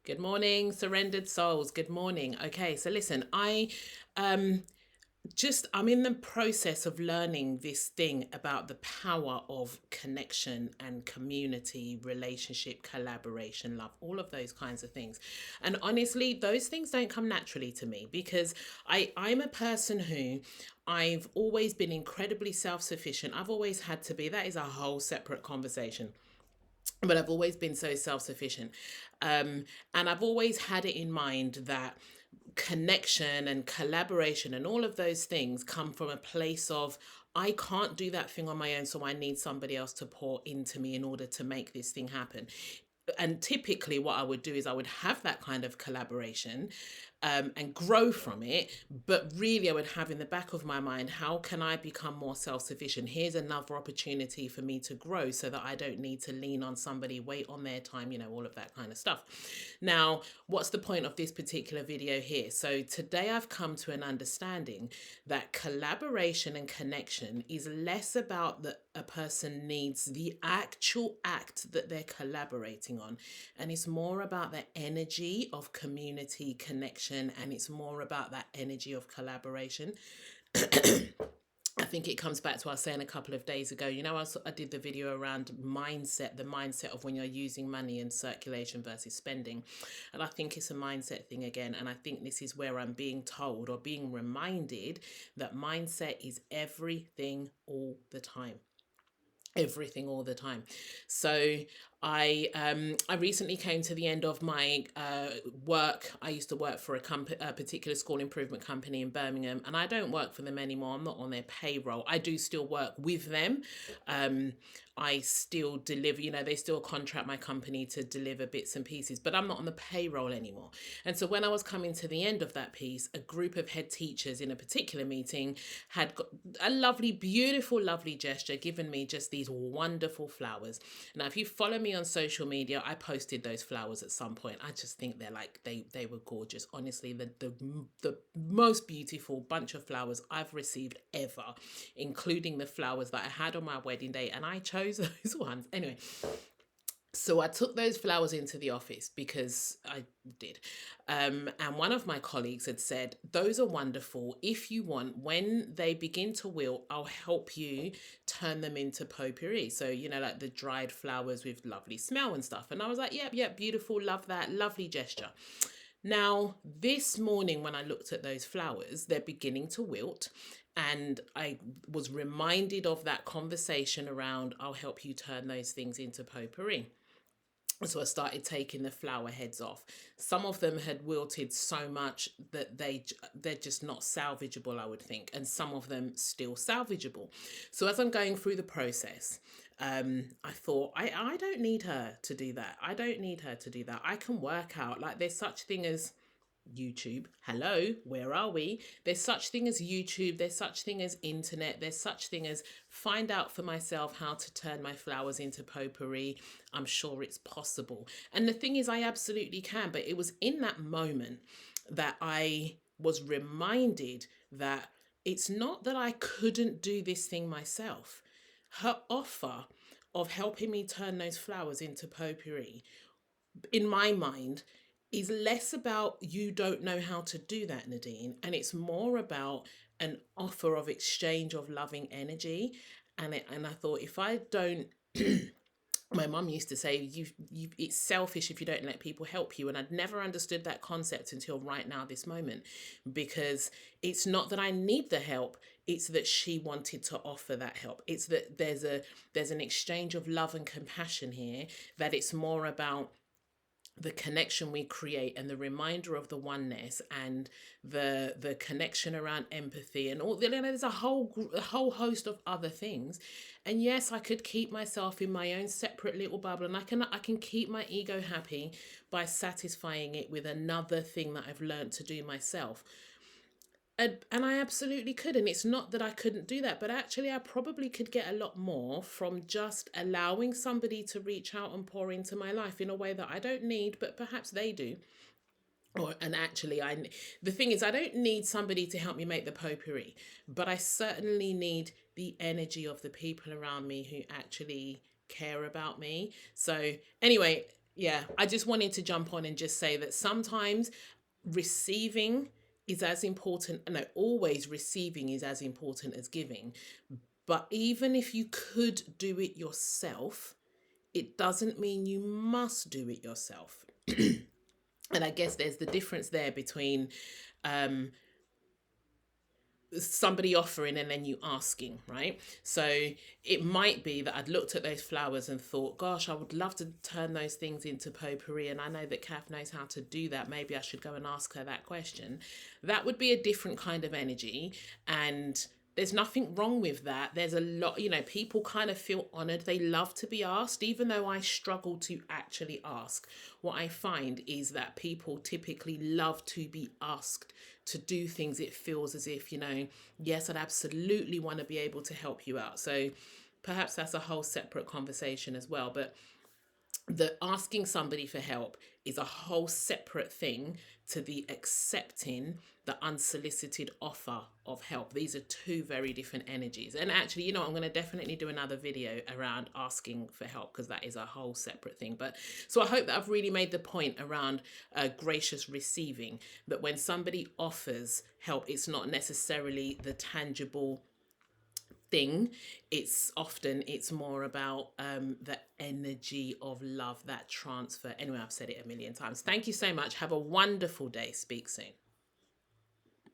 Good morning, surrendered souls. Good morning. Okay, so listen, um I'm in the process of learning this thing about the power of connection and community, relationship, collaboration, love, all of those kinds of things. And honestly, those things don't come naturally to me because I'm a person who I've always been incredibly self-sufficient. I've always had to be. That is a whole separate conversation, but I've always been so self sufficient. And I've always had it in mind that connection and collaboration and all of those things come from a place of I can't do that thing on my own, so I need somebody else to pour into me in order to make this thing happen. And typically what I would do is I would have that kind of collaboration, and grow from it. But really, I would have in the back of my mind, how can I become more self sufficient? Here's another opportunity for me to grow so that I don't need to lean on somebody, wait on their time, all of that kind of stuff. Now, what's the point of this particular video here? So, today I've come to an understanding that collaboration and connection is less about that a person needs the actual act that they're collaborating on, and it's more about the energy of community connection, and it's more about that energy of collaboration. I think it comes back to what I was saying a couple of days ago. I did the video around mindset, the mindset of when you're using money and circulation versus spending. And I think it's a mindset thing again. And I think this is where I'm being told or being reminded that mindset is everything all the time, everything all the time. So I recently came to the end of my work. I used to work for a particular school improvement company in Birmingham, and I don't work for them anymore. I'm not on their payroll. I do still work with them. um I still deliver, they still contract my company to deliver bits and pieces, but I'm not on the payroll anymore. And so when I was coming to the end of that piece, a group of head teachers in a particular meeting had got a lovely, beautiful, lovely gesture, given me just these wonderful flowers. Now, if you follow me on social media, I posted those flowers at some point. I just think they were gorgeous. Honestly, the most beautiful bunch of flowers I've received ever, including the flowers that I had on my wedding day, and I chose those ones. Anyway, so I took those flowers into the office because I did. And one of my colleagues had said, those are wonderful. If you want, when they begin to wilt, I'll help you turn them into potpourri. So, like the dried flowers with lovely smell and stuff. And I was like, yep, yep, beautiful. Love that. Lovely gesture. Now, this morning, when I looked at those flowers, they're beginning to wilt. And I was reminded of that conversation around, I'll help you turn those things into potpourri. So I started taking the flower heads off. Some of them had wilted so much that they're just not salvageable, I would think, and some of them still salvageable. So as I'm going through the process, I thought I don't need her to do that. I don't need her to do that. I can work out, like, there's such thing as YouTube. Hello, where are we? There's such thing as YouTube. There's such thing as internet. There's such thing as find out for myself how to turn my flowers into potpourri. I'm sure it's possible. And the thing is, I absolutely can. But it was in that moment that I was reminded that it's not that I couldn't do this thing myself. Her offer of helping me turn those flowers into potpourri, in my mind, is less about you don't know how to do that, Nadine, and it's more about an offer of exchange of loving energy. And I thought, if I don't, my mum used to say, you it's selfish if you don't let people help you, and I'd never understood that concept until right now, this moment, because it's not that I need the help, it's that she wanted to offer that help. It's that there's an exchange of love and compassion here, that it's more about the connection we create and the reminder of the oneness, and the connection around empathy, and all, there's a whole host of other things. And yes, I could keep myself in my own separate little bubble, and I can keep my ego happy by satisfying it with another thing that I've learned to do myself. And I absolutely could. And it's not that I couldn't do that, but actually, I probably could get a lot more from just allowing somebody to reach out and pour into my life in a way that I don't need, but perhaps they do. And actually, the thing is, I don't need somebody to help me make the potpourri, but I certainly need the energy of the people around me who actually care about me. So, anyway, Yeah, I just wanted to jump on and just say that sometimes receiving is as important, no, always receiving is as important as giving. But even if you could do it yourself, it doesn't mean you must do it yourself. And I guess there's the difference there between um, somebody offering and then you asking, right? So it might be that I'd looked at those flowers and thought, gosh, I would love to turn those things into potpourri, and I know that Kath knows how to do that. Maybe I should go and ask her that question. That would be a different kind of energy. And there's nothing wrong with that. There's a lot, people kind of feel honored. They love to be asked, even though I struggle to actually ask. What I find is that people typically love to be asked to do things. It feels as if, yes, I'd absolutely want to be able to help you out. So perhaps that's a whole separate conversation as well. But the asking somebody for help is a whole separate thing to the accepting the unsolicited offer of help. These are two very different energies. And actually, I'm going to definitely do another video around asking for help, because that is a whole separate thing. But so I hope that I've really made the point around gracious receiving, that when somebody offers help, it's not necessarily the tangible thing. It's more about the energy of love, that transfer. Anyway, I've said it a million times. Thank you so much. Have a wonderful day. Speak soon.